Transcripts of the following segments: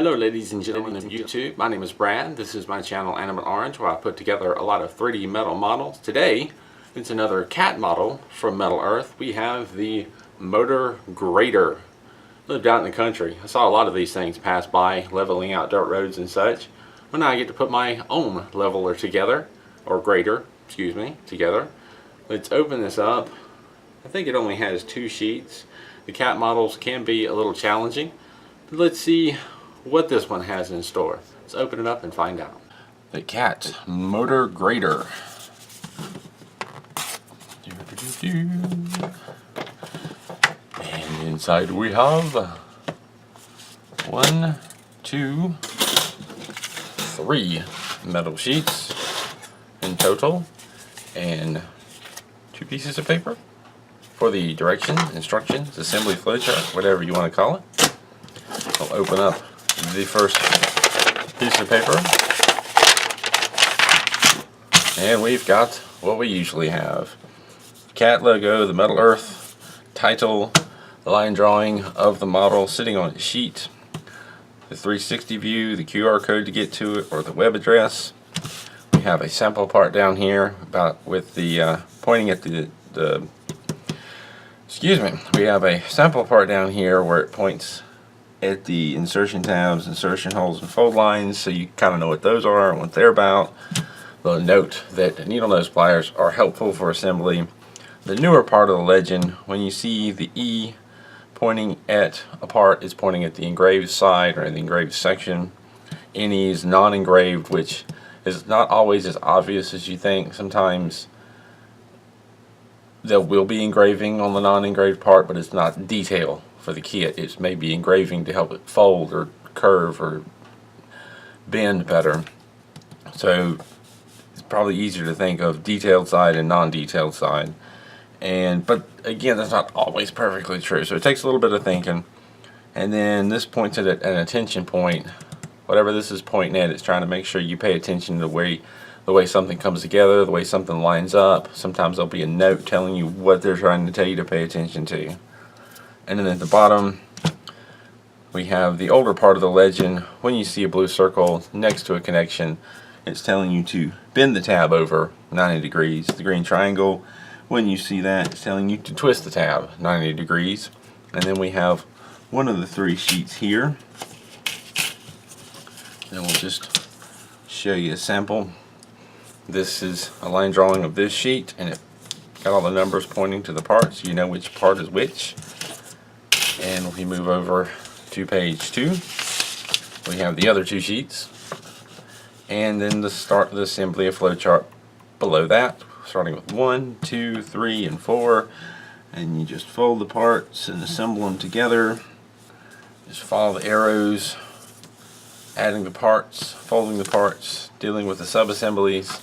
Hello ladies and gentlemen of YouTube, my name is Brad. This is my channel Animate Orange, where I put together a lot of 3D metal models. Today, it's another cat model from Metal Earth. We have the motor grader. Lived out in the country. I saw a lot of these things pass by, leveling out dirt roads and such. Well, now I get to put my own leveler together, or grader, excuse me, together. Let's open this up. I think it only has 2 sheets. The cat models can be a little challenging, but let's see what this one has in store. Let's open it up and find out. The cat motor grader. And inside we have 1, 2, 3 metal sheets in total, and 2 pieces of paper for the directions, instructions, assembly flowchart, whatever you want to call it. I'll open up the first piece of paper, and we've got what we usually have: cat logo, the Metal Earth title, the line drawing of the model sitting on a sheet, the 360 view, the QR code to get to it, or the web address. We have a sample part down here about with the pointing at the excuse me, we have a sample part down here where it points at the insertion tabs, insertion holes, and fold lines, so you kind of know what those are and what they're about. They'll note that needle nose pliers are helpful for assembly. The newer part of the legend, when you see the E pointing at a part, it's pointing at the engraved side or the engraved section. NE is non-engraved, which is not always as obvious as you think. Sometimes there will be engraving on the non-engraved part, but it's not detail for the kit. It's maybe engraving to help it fold or curve or bend better. So it's probably easier to think of detailed side and non-detailed side. But again, that's not always perfectly true. So it takes a little bit of thinking. And then this points at an attention point. Whatever this is pointing at, it's trying to make sure you pay attention to the way something comes together, the way something lines up. Sometimes there'll be a note telling you what they're trying to tell you to pay attention to. And then at the bottom, we have the older part of the legend. When you see a blue circle next to a connection, it's telling you to bend the tab over 90 degrees. The green triangle, when you see that, it's telling you to twist the tab 90 degrees. And then we have one of the 3 sheets here. And we'll just show you a sample. This is a line drawing of this sheet, and it got all the numbers pointing to the parts, so you know which part is which. And if we move over to page 2, we have the other 2 sheets, and then the start of the assembly of flowchart below that, starting with 1, 2, 3, and 4, and you just fold the parts and assemble them together. Just follow the arrows, adding the parts, folding the parts, dealing with the sub-assemblies.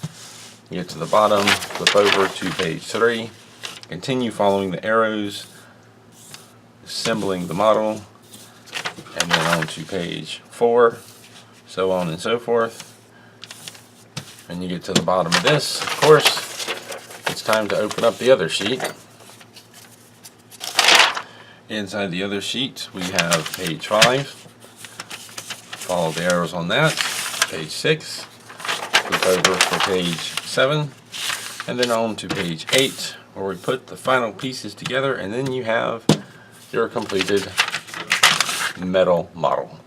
You get to the bottom, flip over to page 3, continue following the arrows, assembling the model, and then on to page 4, so on and so forth. And you get to the bottom of this. Of course, it's time to open up the other sheet. Inside the other sheet, we have page 5. Follow the arrows on that. Page 6. Flip over for page 7. And then on to page 8, where we put the final pieces together, and then you have your completed metal model.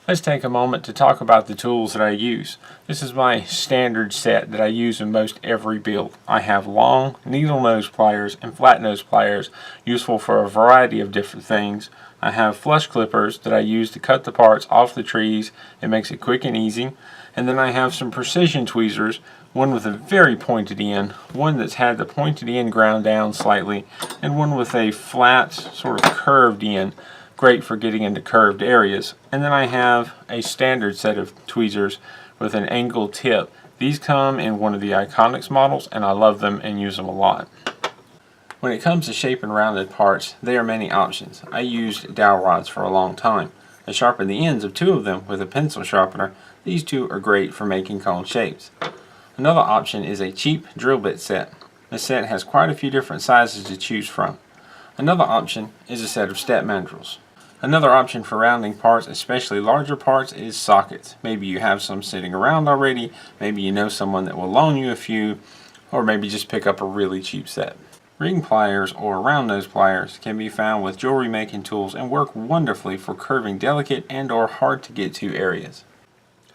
Let's take a moment to talk about the tools that I use. This is my standard set that I use in most every build. I have long needle nose pliers and flat nose pliers, useful for a variety of different things. I have flush clippers that I use to cut the parts off the trees. It makes it quick and easy. And then I have some precision tweezers, one with a very pointed end, one that's had the pointed end ground down slightly, and one with a flat, sort of curved end, great for getting into curved areas. And then I have a standard set of tweezers with an angled tip. These come in one of the Iconics models, and I love them and use them a lot. When it comes to shaping rounded parts, there are many options. I used dowel rods for a long time. I sharpened the ends of 2 of them with a pencil sharpener. These 2 are great for making cone shapes. Another option is a cheap drill bit set. This set has quite a few different sizes to choose from. Another option is a set of step mandrels. Another option for rounding parts, especially larger parts, is sockets. Maybe you have some sitting around already, maybe you know someone that will loan you a few, or maybe just pick up a really cheap set. Ring pliers or round nose pliers can be found with jewelry making tools and work wonderfully for curving delicate and or hard to get to areas.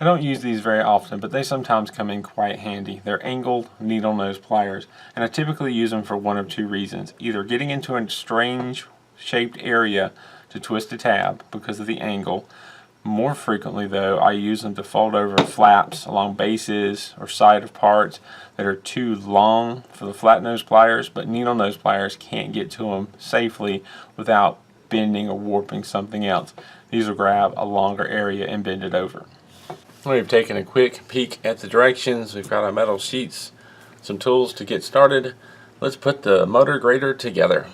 I don't use these very often, but they sometimes come in quite handy. They're angled needle nose pliers, and I typically use them for one of two reasons. Either getting into a strange shaped area to twist a tab because of the angle. More frequently though, I use them to fold over flaps along bases or side of parts that are too long for the flat nose pliers, but needle nose pliers can't get to them safely without bending or warping something else. These will grab a longer area and bend it over. We've taken a quick peek at the directions. We've got our metal sheets, some tools to get started. Let's put the motor grater together.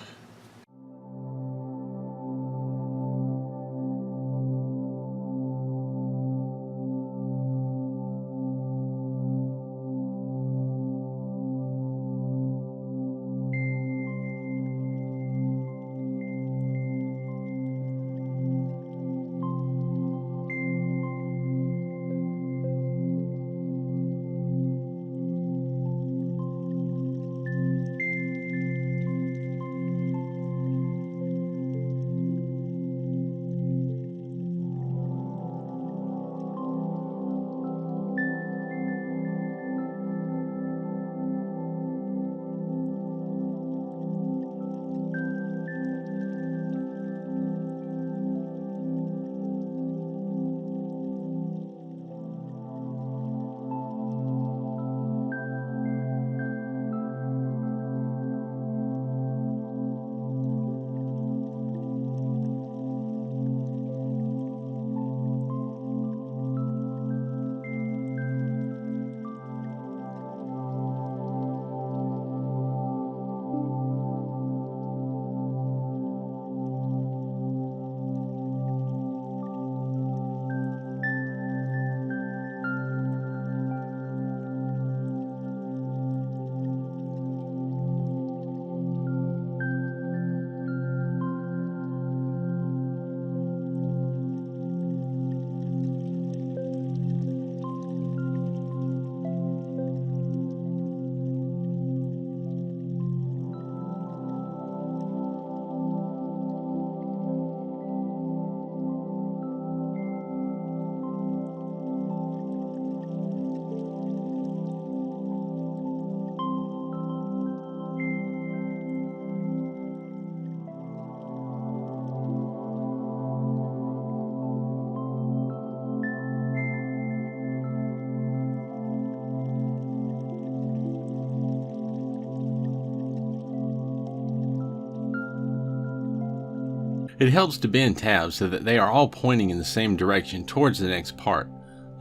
It helps to bend tabs so that they are all pointing in the same direction towards the next part.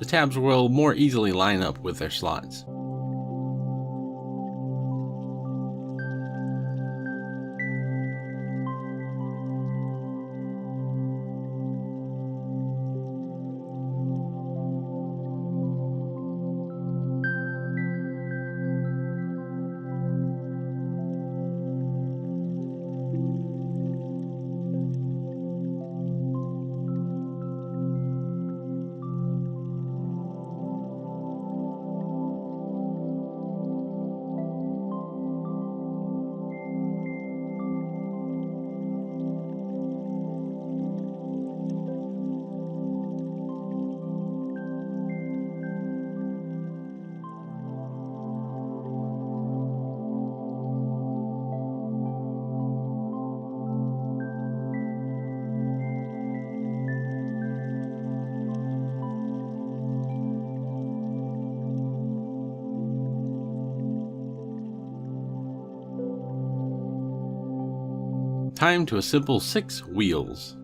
The tabs will more easily line up with their slots. Time to assemble 6 wheels.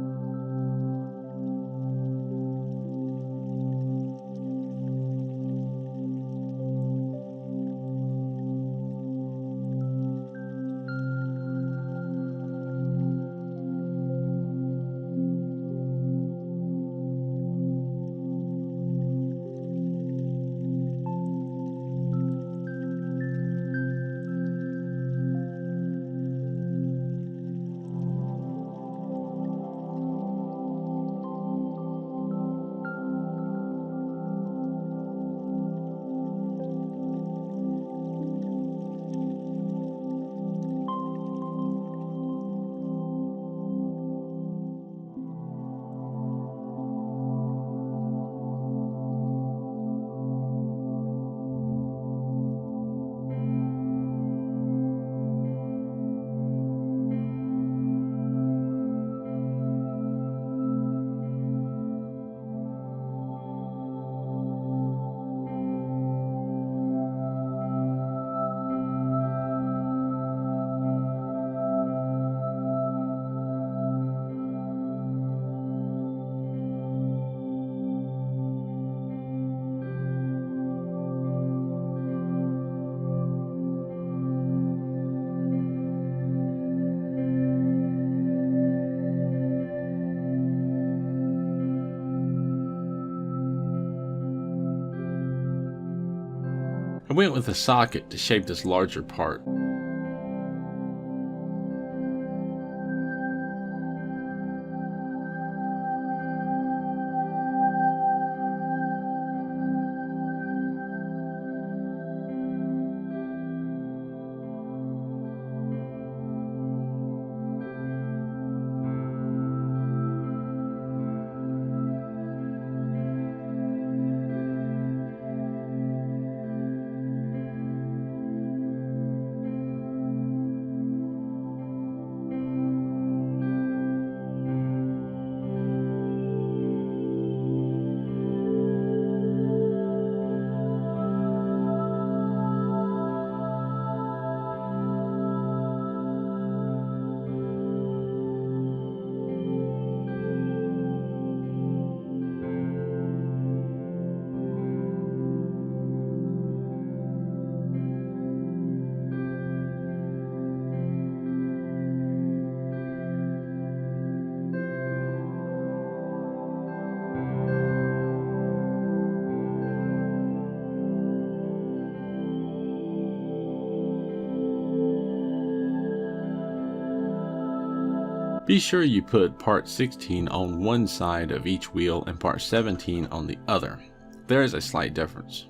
went with a socket to shape this larger part. Be sure you put part 16 on one side of each wheel and part 17 on the other. There is a slight difference.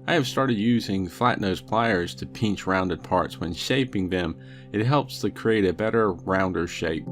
I have started using flat nose pliers to pinch rounded parts. When shaping them, it helps to create a better, rounder shape.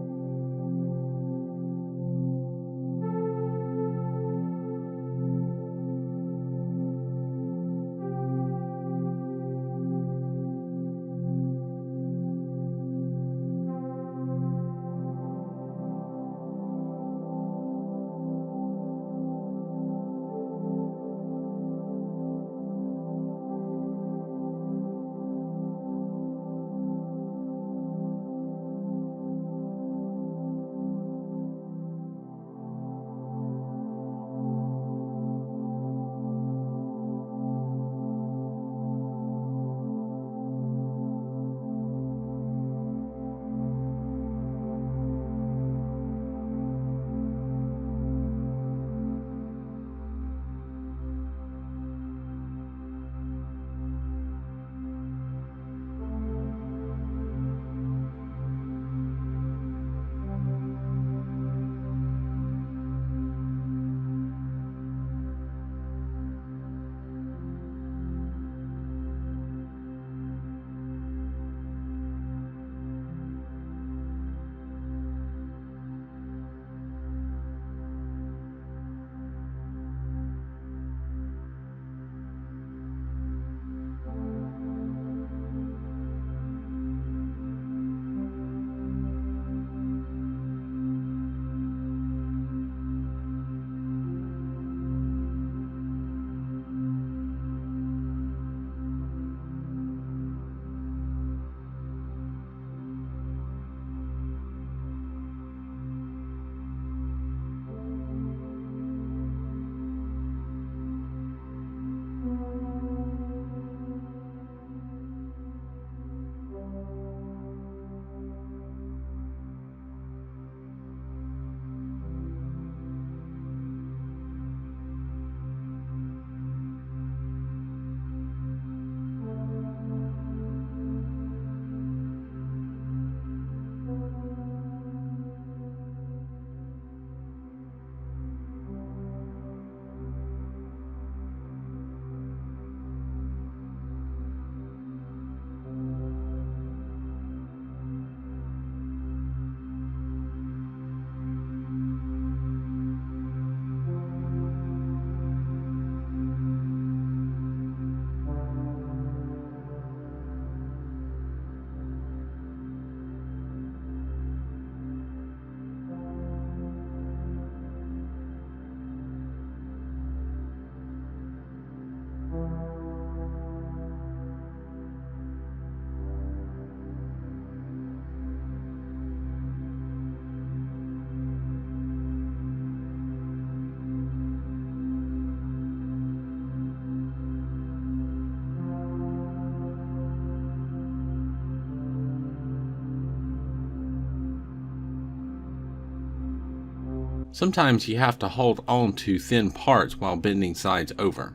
Sometimes you have to hold on to thin parts while bending sides over.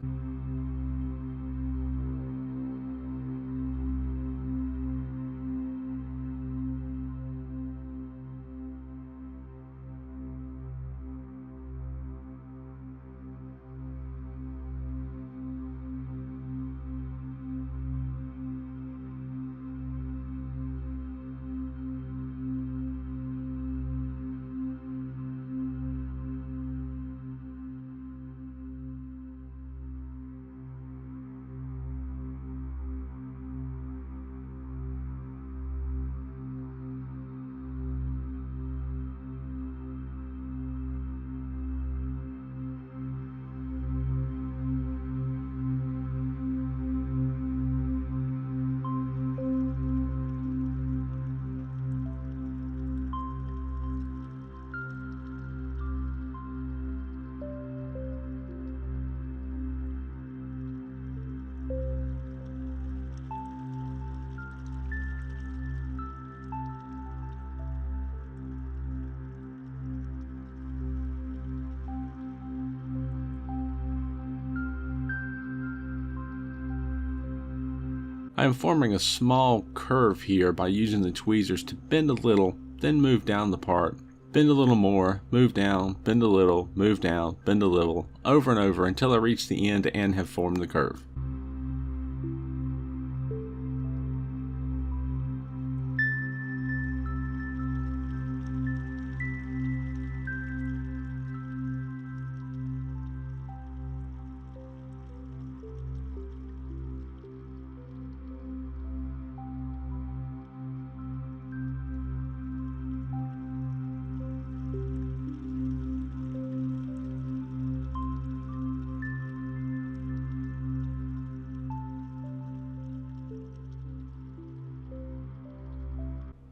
I am forming a small curve here by using the tweezers to bend a little, then move down the part, bend a little more, move down, bend a little, move down, bend a little, over and over until I reach the end and have formed the curve.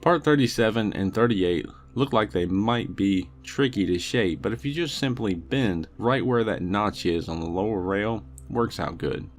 Part 37 and 38 look like they might be tricky to shape, but if you just simply bend right where that notch is on the lower rail, works out good.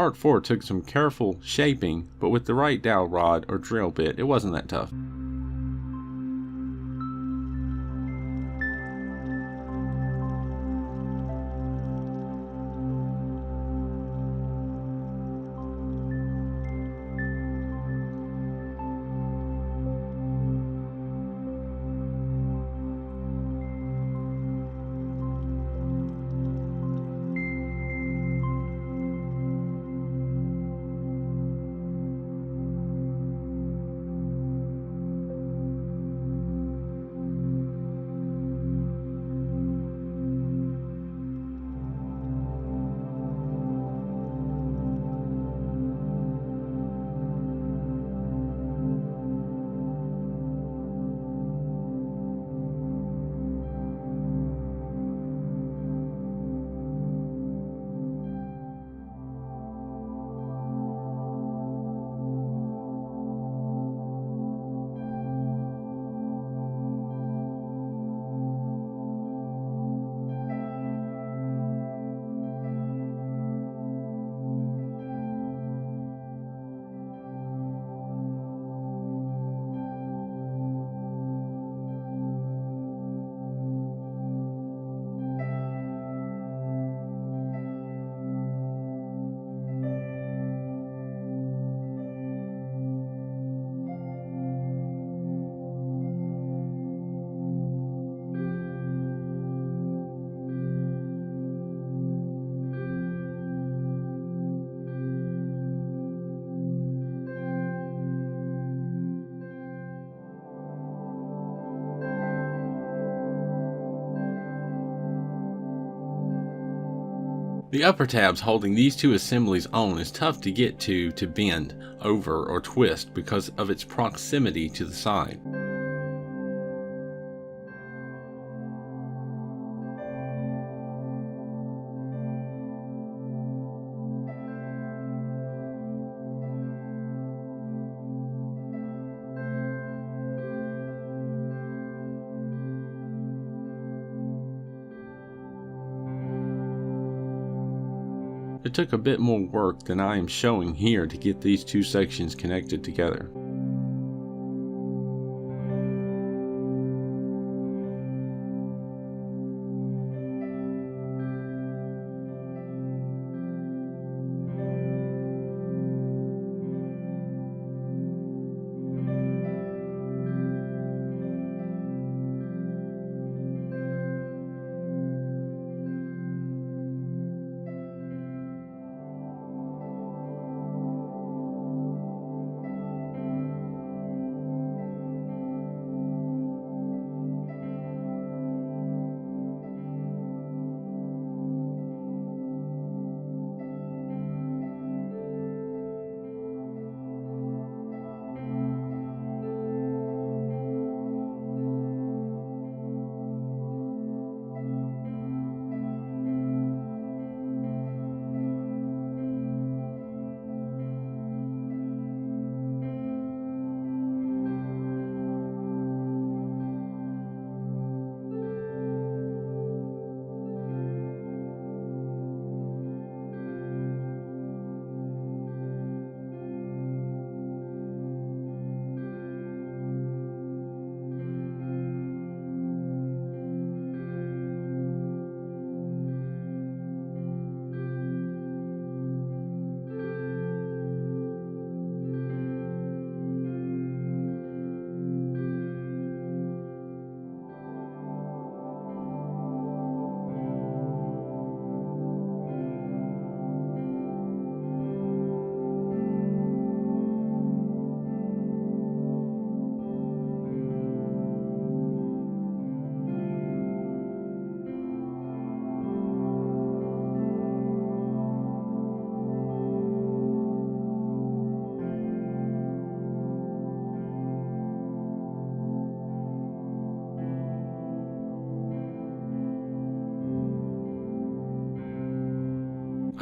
Part 4 took some careful shaping, but with the right dowel rod or drill bit, it wasn't that tough. The upper tabs holding these two assemblies on is tough to get to bend over or twist because of its proximity to the side. It took a bit more work than I am showing here to get these two sections connected together.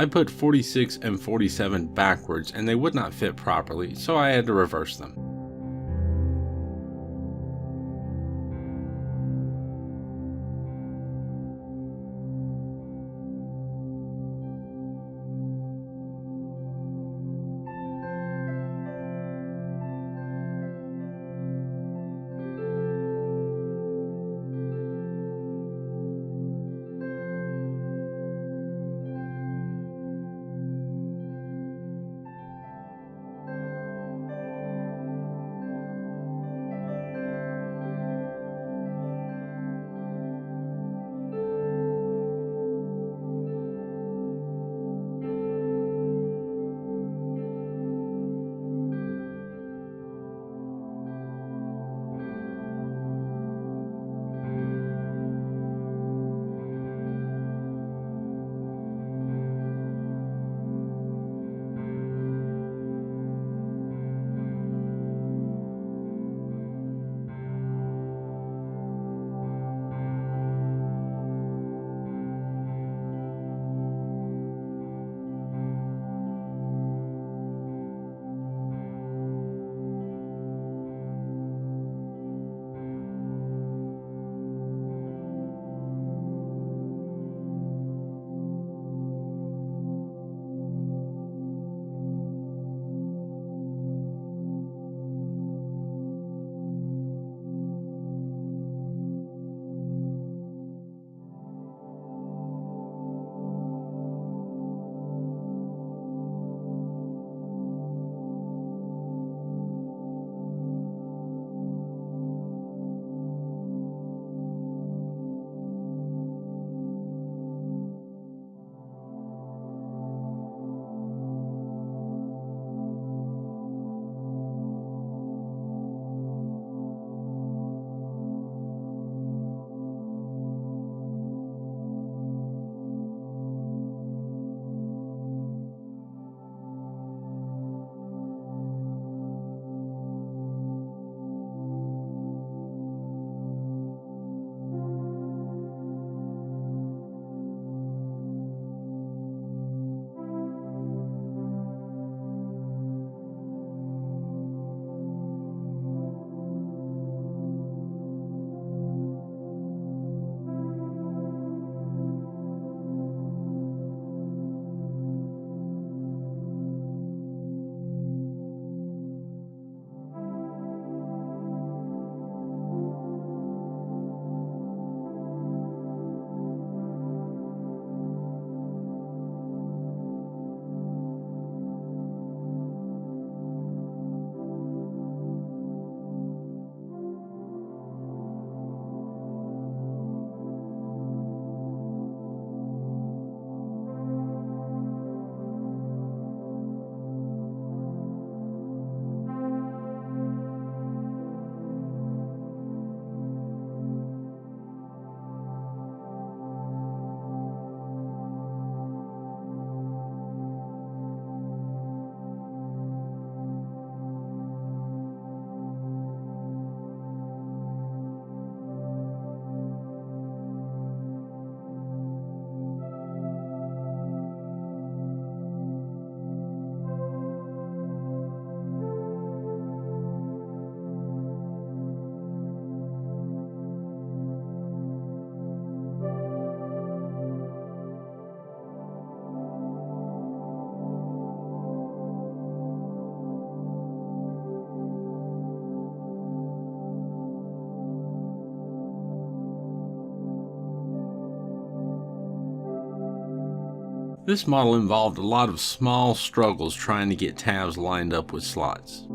I put 46 and 47 backwards and they would not fit properly, so I had to reverse them. This model involved a lot of small struggles trying to get tabs lined up with slots.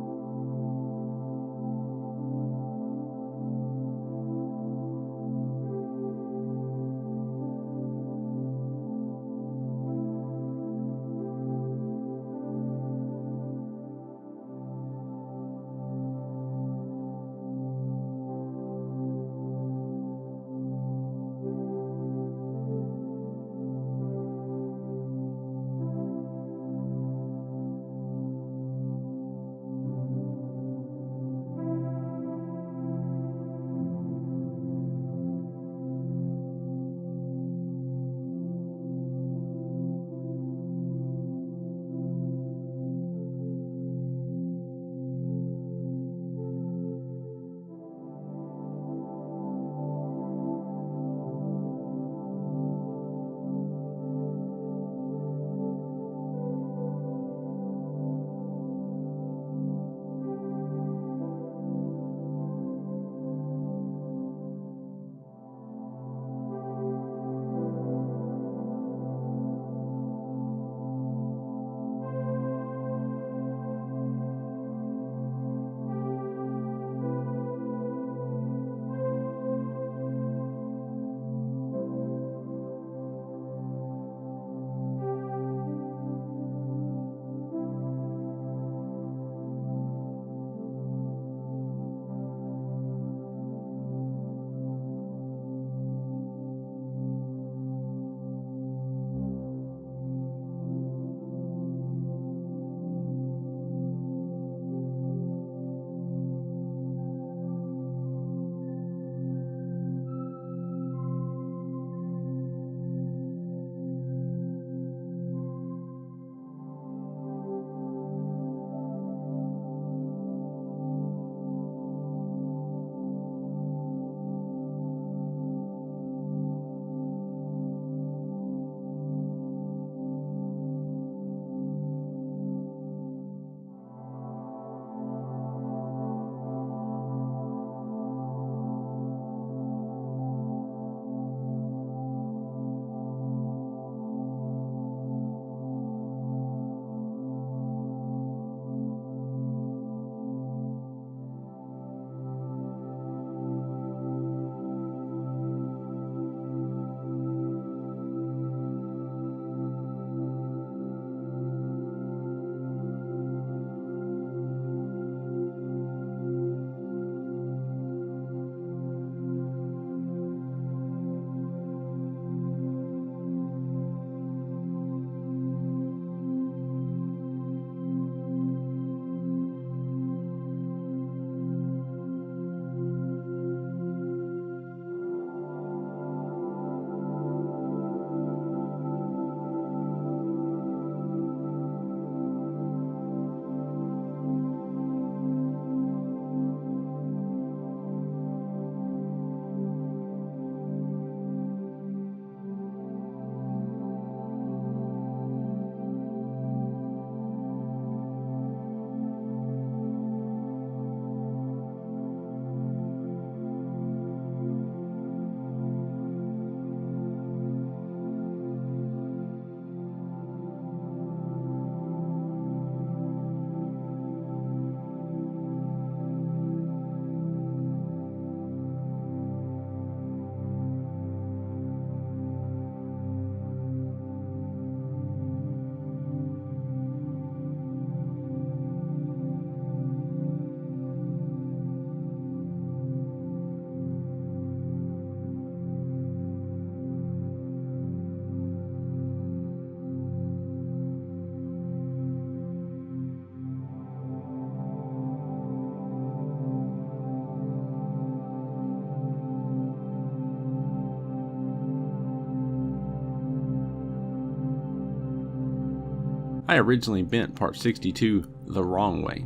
I originally bent part 62 the wrong way.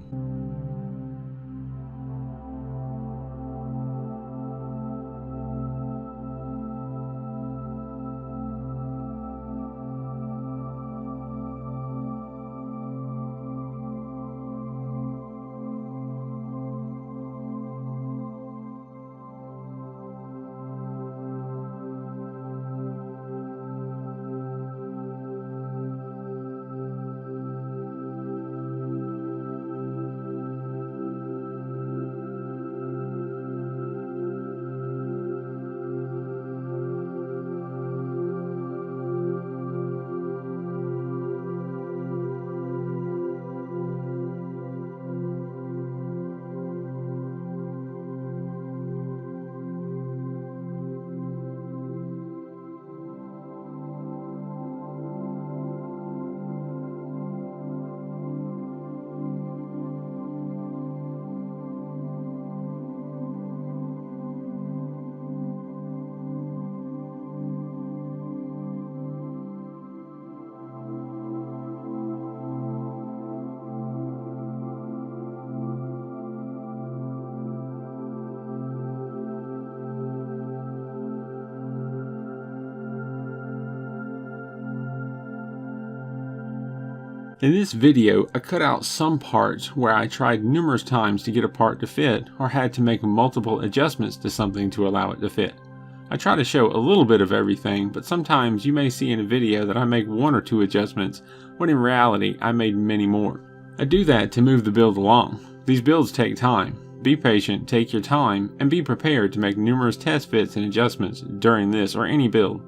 In this video, I cut out some parts where I tried numerous times to get a part to fit or had to make multiple adjustments to something to allow it to fit. I try to show a little bit of everything, but sometimes you may see in a video that I make 1 or 2 adjustments, when in reality I made many more. I do that to move the build along. These builds take time. Be patient, take your time, and be prepared to make numerous test fits and adjustments during this or any build.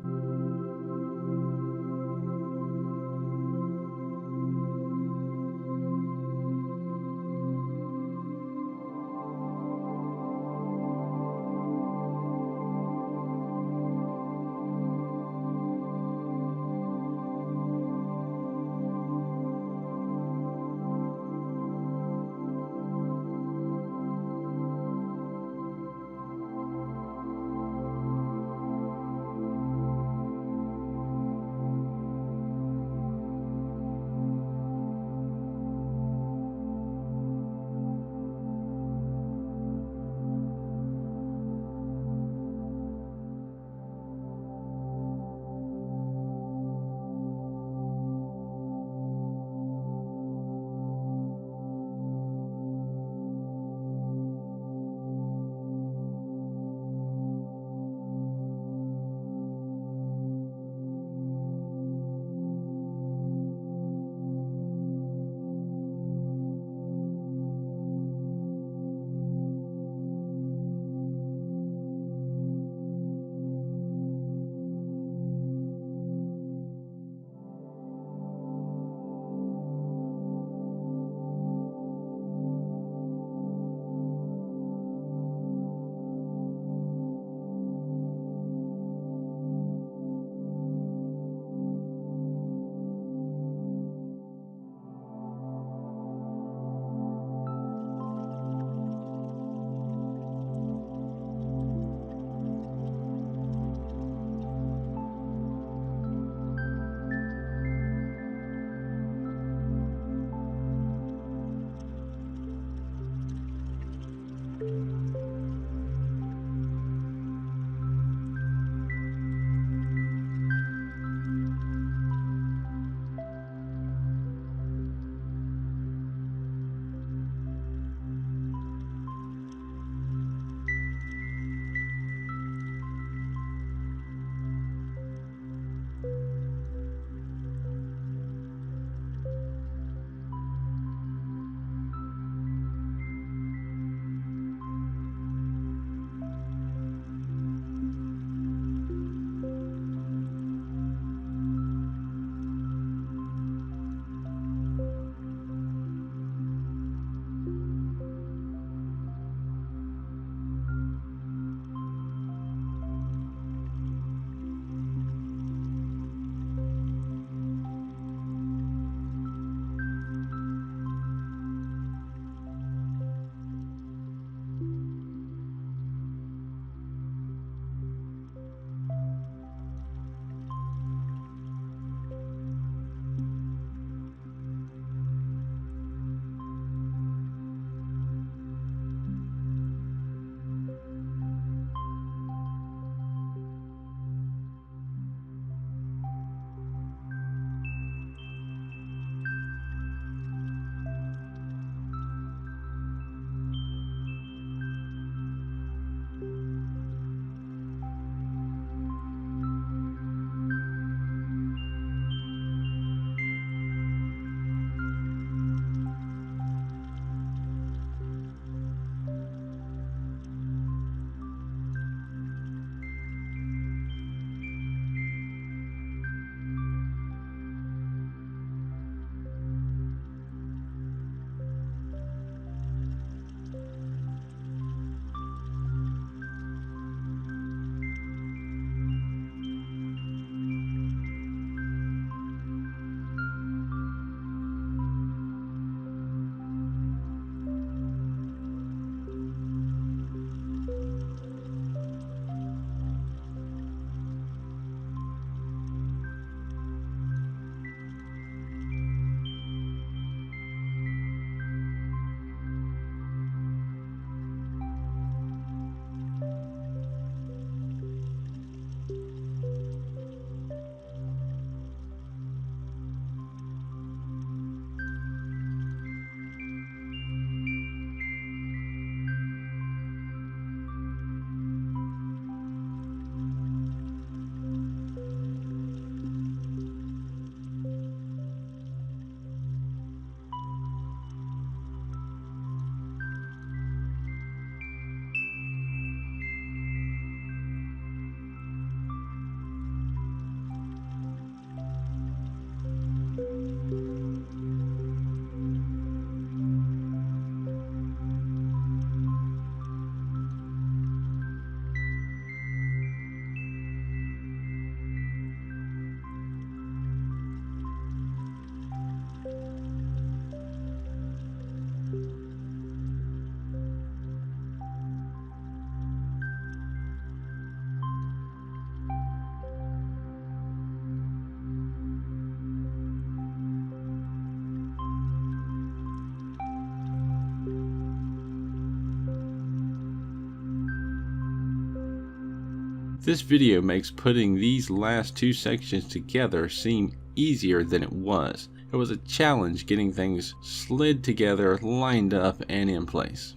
This video makes putting these last two sections together seem easier than it was. It was a challenge getting things slid together, lined up, and in place.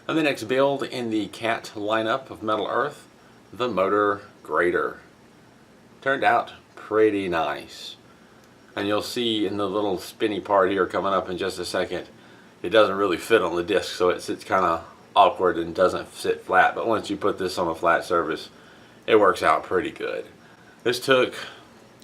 And the next build in the cat lineup of Metal Earth, the motor grater. Turned out pretty nice. And you'll see in the little spinny part here coming up in just a second, it doesn't really fit on the disc, so it sits kind of awkward and doesn't sit flat. But once you put this on a flat surface, it works out pretty good. This took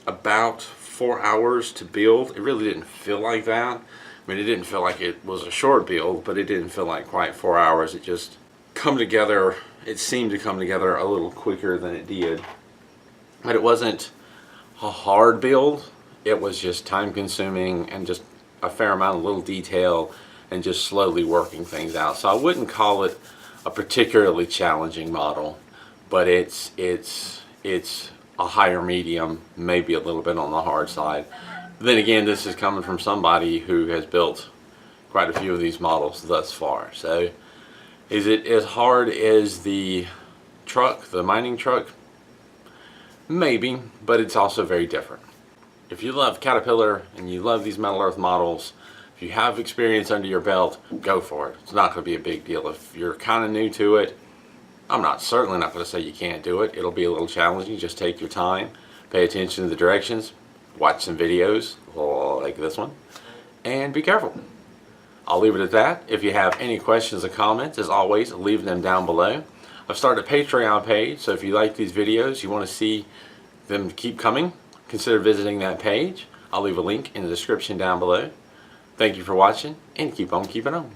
about 4 hours to build. It really didn't feel like that. I mean, it didn't feel like it was a short build, but it didn't feel like quite 4 hours. It just come together. It seemed to come together a little quicker than it did. But it wasn't a hard build. It was just time consuming and just a fair amount of little detail and just slowly working things out. So I wouldn't call it a particularly challenging model, but it's a higher medium, maybe a little bit on the hard side. Then again, this is coming from somebody who has built quite a few of these models thus far. So is it as hard as the truck, the mining truck? Maybe, but it's also very different. If you love Caterpillar and you love these Metal Earth models, if you have experience under your belt, go for it. It's not going to be a big deal. If you're kind of new to it, I'm certainly not going to say you can't do it. It'll be a little challenging. Just take your time, pay attention to the directions, watch some videos like this one, and be careful. I'll leave it at that. If you have any questions or comments, as always, leave them down below. I've started a Patreon page, so if you like these videos, you want to see them keep coming, consider visiting that page. I'll leave a link in the description down below. Thank you for watching, and keep on keeping on.